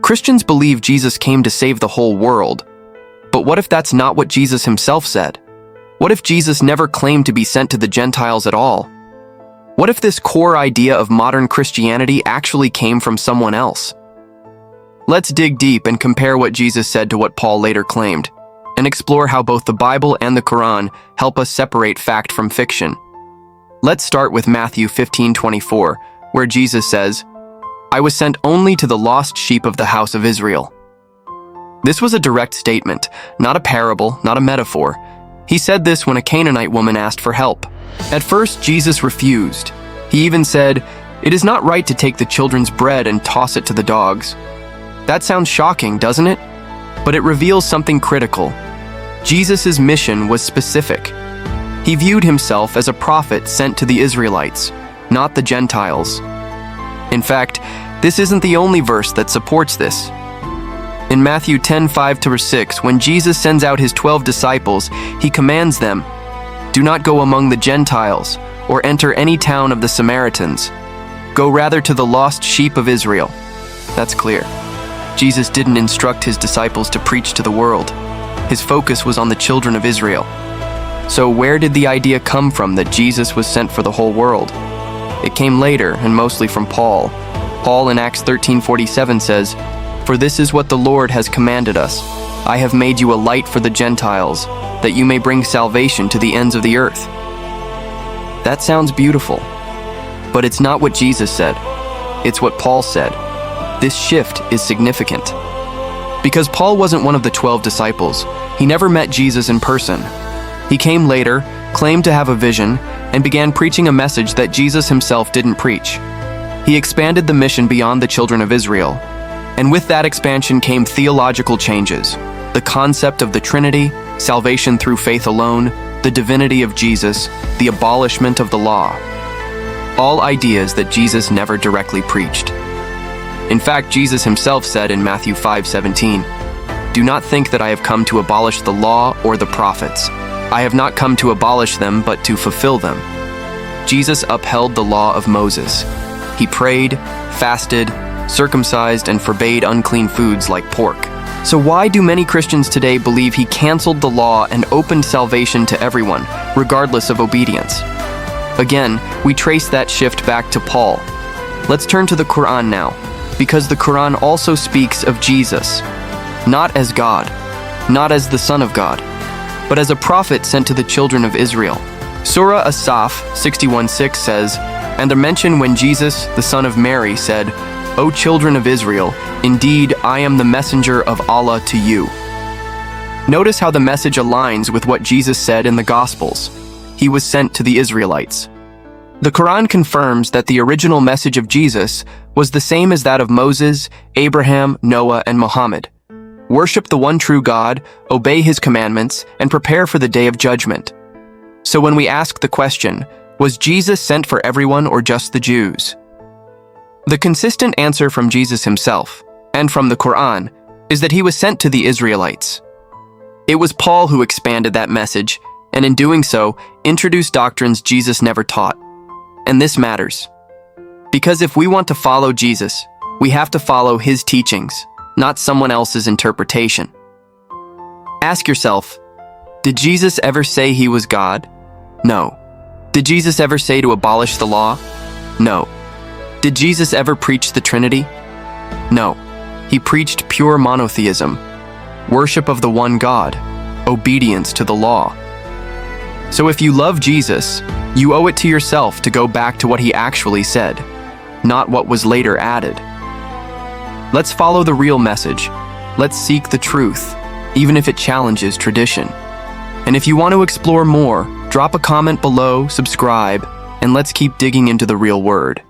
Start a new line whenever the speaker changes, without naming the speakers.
Christians believe Jesus came to save the whole world. But what if that's not what Jesus himself said? What if Jesus never claimed to be sent to the Gentiles at all? What if this core idea of modern Christianity actually came from someone else? Let's dig deep and compare what Jesus said to what Paul later claimed, and explore how both the Bible and the Qur'an help us separate fact from fiction. Let's start with Matthew 15:24, where Jesus says, "I was sent only to the lost sheep of the house of Israel." This was a direct statement, not a parable, not a metaphor. He said this when a Canaanite woman asked for help. At first, Jesus refused. He even said, "It is not right to take the children's bread and toss it to the dogs." That sounds shocking, doesn't it? But it reveals something critical. Jesus' mission was specific. He viewed himself as a prophet sent to the Israelites, not the Gentiles. In fact, this isn't the only verse that supports this. In Matthew 10:5-6, when Jesus sends out his 12 disciples, he commands them, "Do not go among the Gentiles or enter any town of the Samaritans. Go rather to the lost sheep of Israel." That's clear. Jesus didn't instruct his disciples to preach to the world. His focus was on the children of Israel. So where did the idea come from that Jesus was sent for the whole world? It came later, and mostly from Paul. Paul in Acts 13:47 says, "For this is what the Lord has commanded us. I have made you a light for the Gentiles, that you may bring salvation to the ends of the earth." That sounds beautiful, but it's not what Jesus said. It's what Paul said. This shift is significant. Because Paul wasn't one of the 12 disciples, he never met Jesus in person. He came later, claimed to have a vision, and began preaching a message that Jesus himself didn't preach. He expanded the mission beyond the children of Israel. And with that expansion came theological changes. The concept of the Trinity, salvation through faith alone, the divinity of Jesus, the abolishment of the law. All ideas that Jesus never directly preached. In fact, Jesus himself said in Matthew 5:17, "Do not think that I have come to abolish the law or the prophets. I have not come to abolish them, but to fulfill them." Jesus upheld the law of Moses. He prayed, fasted, circumcised, and forbade unclean foods like pork. So why do many Christians today believe he canceled the law and opened salvation to everyone, regardless of obedience? Again, we trace that shift back to Paul. Let's turn to the Qur'an now, because the Qur'an also speaks of Jesus, not as God, not as the Son of God, but as a prophet sent to the children of Israel. Surah As-Saf 61:6 says, "And a mention when Jesus, the son of Mary, said, 'O children of Israel, indeed I am the messenger of Allah to you.'" Notice how the message aligns with what Jesus said in the Gospels. He was sent to the Israelites. The Quran confirms that the original message of Jesus was the same as that of Moses, Abraham, Noah, and Muhammad. Worship the one true God, obey his commandments, and prepare for the day of judgment. So when we ask the question, was Jesus sent for everyone or just the Jews? The consistent answer from Jesus himself, and from the Quran, is that he was sent to the Israelites. It was Paul who expanded that message, and in doing so, introduced doctrines Jesus never taught. And this matters. Because if we want to follow Jesus, we have to follow his teachings, not someone else's interpretation. Ask yourself, did Jesus ever say he was God? No. Did Jesus ever say to abolish the law? No. Did Jesus ever preach the Trinity? No. He preached pure monotheism, worship of the one God, obedience to the law. So if you love Jesus, you owe it to yourself to go back to what he actually said, not what was later added. Let's follow the real message. Let's seek the truth, even if it challenges tradition. And if you want to explore more, drop a comment below, subscribe, and let's keep digging into the real word.